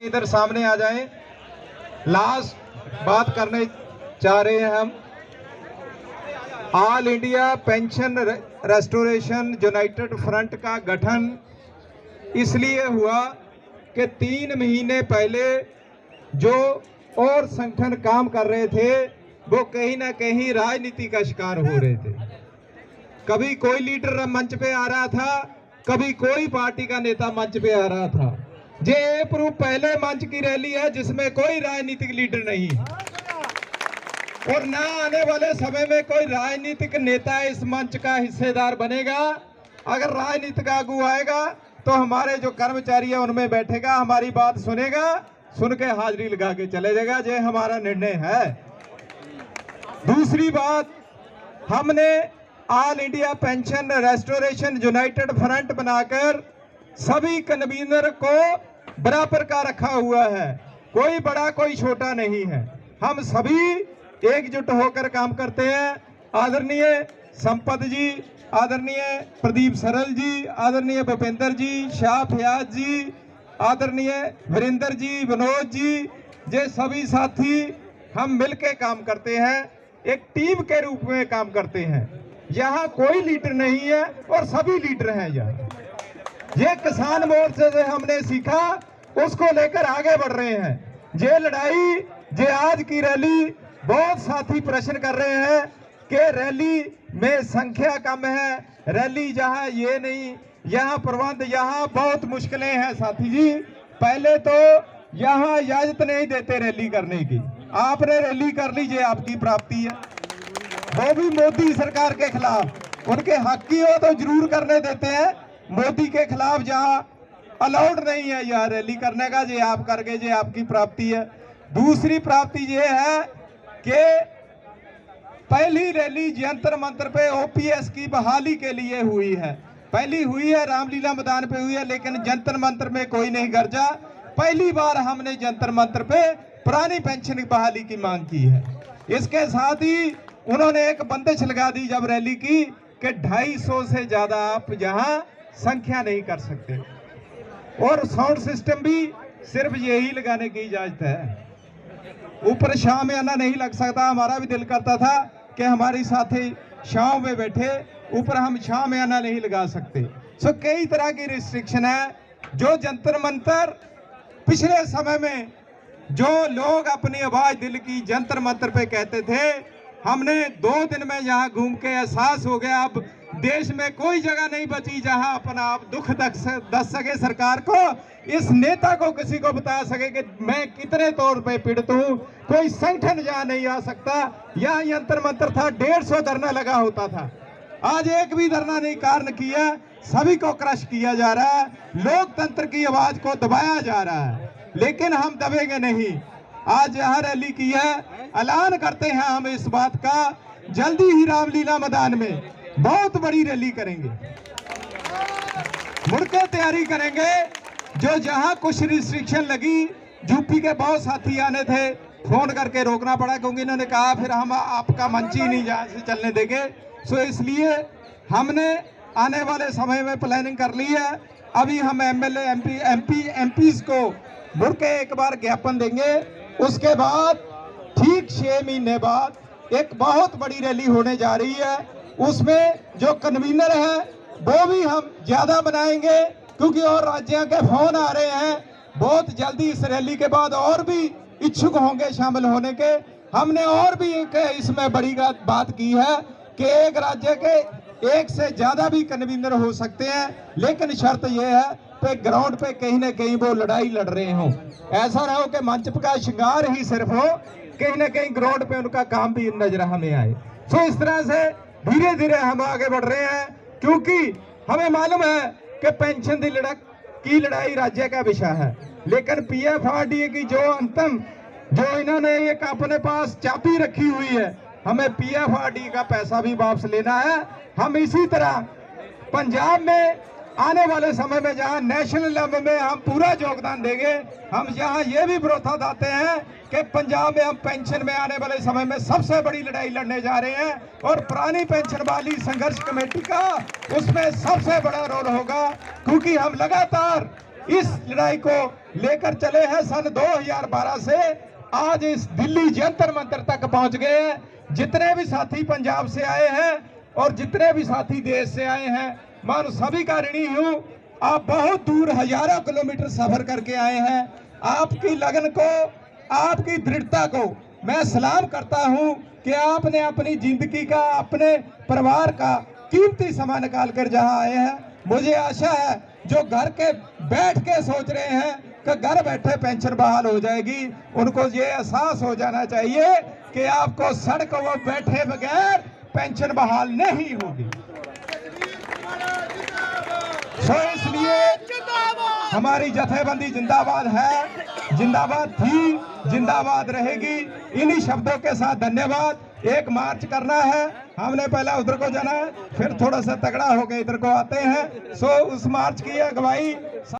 इधर सामने आ जाएं। लास्ट बात करने चाह रहे हैं हम। All India pension restoration United front का गठन इसलिए हुआ कि 3 महीने पहले जो और संगठन काम कर रहे थे वो कहीं ना कहीं राजनीति का शिकार हो रहे थे। कभी कोई लीडर मंच पे आ रहा था, कभी कोई पार्टी का नेता मंच पे आ रहा था। ये प्रूफ पहले मंच की रैली है जिसमें कोई राजनीतिक लीडर नहीं है और ना आने वाले समय में कोई राजनीतिक नेता इस मंच का हिस्सेदार बनेगा। अगर राजनीतिक आगू आएगा तो हमारे जो कर्मचारी है उनमें बैठेगा, हमारी बात सुनेगा, सुन के हाजिरी लगा के चले जाएगा। ये हमारा निर्णय है। दूसरी बात, हमने all India pension restoration United front बनाकर सभी कन्वीनर को बराबर का रखा हुआ है। कोई बड़ा कोई छोटा नहीं है, हम सभी एकजुट होकर काम करते हैं। आदरणीय संपत जी, आदरणीय प्रदीप सरल जी, आदरणीय भूपेंद्र जी, शाह फयाज जी, आदरणीय वीरेंद्र जी, विनोद जी, ये सभी साथी हम मिलकर काम करते हैं, एक टीम के रूप में काम करते हैं। यहाँ कोई लीडर नहीं है और सभी लीडर हैं। यहाँ ये किसान मोर्चे से हमने सीखा, उसको लेकर आगे बढ़ रहे हैं। ये लड़ाई, ये आज की रैली, बहुत साथी प्रश्न कर रहे हैं कि रैली में संख्या कम है, रैली जहां ये नहीं, यहाँ प्रबंध, यहाँ बहुत मुश्किलें हैं। साथी जी, पहले तो यहाँ इजाजत नहीं देते रैली करने की, आपने रैली कर ली, ये आपकी प्राप्ति है। वो भी मोदी सरकार के खिलाफ, उनके हक की हो तो जरूर करने देते हैं, मोदी के खिलाफ जहां अलाउड नहीं है यह रैली करने का, ये आप करके, ये आपकी प्राप्ति है। दूसरी प्राप्ति ये है कि पहली रैली जंतर मंतर पे ओपीएस की बहाली के लिए हुई है। पहली हुई है रामलीला मैदान पे हुई है, लेकिन जंतर मंतर में कोई नहीं गरजा। पहली बार हमने जंतर मंतर पे पुरानी पेंशन की बहाली की मांग की है। इसके साथ ही उन्होंने एक बंदिश लगा दी जब रैली की कि 250 से ज्यादा आप यहाँ संख्या नहीं कर सकते, और साउंड सिस्टम भी सिर्फ यही लगाने की इजाजत है। ऊपर शाम में आना नहीं लग सकता। हमारा भी दिल करता था कि हमारी साथी शाम में बैठे, ऊपर हम शाम में आना नहीं लगा सकते। सो कई तरह की रिस्ट्रिक्शन है। जो जंतर मंतर पिछले समय में जो लोग अपनी आवाज दिल की जंतर मंतर पे कहते थे, हमने 2 दिन में यहाँ घूम के एहसास हो गया अब देश में कोई जगह नहीं बची जहां अपना आप दुख दस सके सरकार को, इस नेता को किसी को बता सके कि मैं कितने तौर पे पीड़ित हूं। कोई संगठन जहां नहीं आ सकता। यहाँ यंत्र मंत्र था, 150 धरना लगा होता था, आज एक भी धरना नहीं कारण किया। सभी को क्रश किया जा रहा है, लोकतंत्र की आवाज को दबाया जा रहा है, लेकिन हम दबेंगे नहीं। आज यहाँ रैली की है, ऐलान करते हैं हम इस बात का, जल्दी ही रामलीला मैदान में बहुत बड़ी रैली करेंगे, मुड़के तैयारी करेंगे। जो जहां कुछ रिस्ट्रिक्शन लगी, यूपी के बहुत साथी आने थे, फोन करके रोकना पड़ा क्योंकि इन्होंने कहा फिर हम आपका मंच ही नहीं जहां से चलने देंगे। सो इसलिए हमने आने वाले समय में प्लानिंग कर ली है। अभी हम एमएलए एमपीज को मुड़के एक बार ज्ञापन देंगे, उसके बाद ठीक 6 महीने बाद एक बहुत बड़ी रैली होने जा रही है। उसमें जो कन्वीनर है वो भी हम ज्यादा बनाएंगे, क्योंकि और राज्यों के फोन आ रहे हैं। बहुत जल्दी इस रैली के बाद और भी इच्छुक होंगे शामिल होने के। हमने और भी एक इसमें बड़ी बात की है कि एक राज्य के एक से ज्यादा भी कन्वीनर हो सकते हैं, लेकिन शर्त यह है कि ग्राउंड पे कहीं ना कहीं वो लड़ाई लड़ रहे हो। ऐसा ना हो कि मंच का श्रृंगार ही सिर्फ हो, कहीं ना कहीं ग्राउंड पे उनका काम भी नजर हमें आए। सो इस तरह से धीरे धीरे हम आगे बढ़ रहे हैं, क्योंकि हमें मालूम है कि पेंशन की लड़ाई राज्य का विषय है, लेकिन पीएफआरडीए की जो अंतिम जो इन्होंने एक अपने पास चाबी रखी हुई है, हमें पीएफआरडीए का पैसा भी वापस लेना है। हम इसी तरह पंजाब में आने वाले समय में जहां नेशनल लेवल में हम पूरा योगदान देंगे, हम यहाँ ये भी भरोसा देते हैं कि पंजाब में हम पेंशन में आने वाले समय में सबसे बड़ी लड़ाई लड़ने जा रहे हैं, और पुरानी पेंशन वाली संघर्ष कमेटी का उसमें सबसे बड़ा रोल होगा, क्योंकि हम लगातार इस लड़ाई को लेकर चले हैं। सन 2012 से आज इस दिल्ली जंतर मंतर तक पहुंच गए हैं। जितने भी साथी पंजाब से आए हैं और जितने भी साथी देश से आए हैं, मैं उन सभी का ऋणी हूं। आप बहुत दूर हजारों किलोमीटर सफर करके आए हैं। आपकी लगन को, आपकी दृढ़ता को मैं सलाम करता हूं कि आपने अपनी जिंदगी का, अपने परिवार का कीमती समय निकाल कर जहां आए हैं। मुझे आशा है जो घर के बैठ के सोच रहे हैं कि घर बैठे पेंशन बहाल हो जाएगी, उनको ये एहसास हो जाना चाहिए कि आपको सड़क वो बैठे बगैर पेंशन बहाल नहीं होगी। सो इसलिए हमारी जथेबंदी जिंदाबाद है, जिंदाबाद थी, जिंदाबाद रहेगी। इन्हीं शब्दों के साथ धन्यवाद। एक मार्च करना है, हमने पहला उधर को जाना है, फिर थोड़ा सा तगड़ा होकर इधर को आते हैं। सो उस मार्च की अगुवाई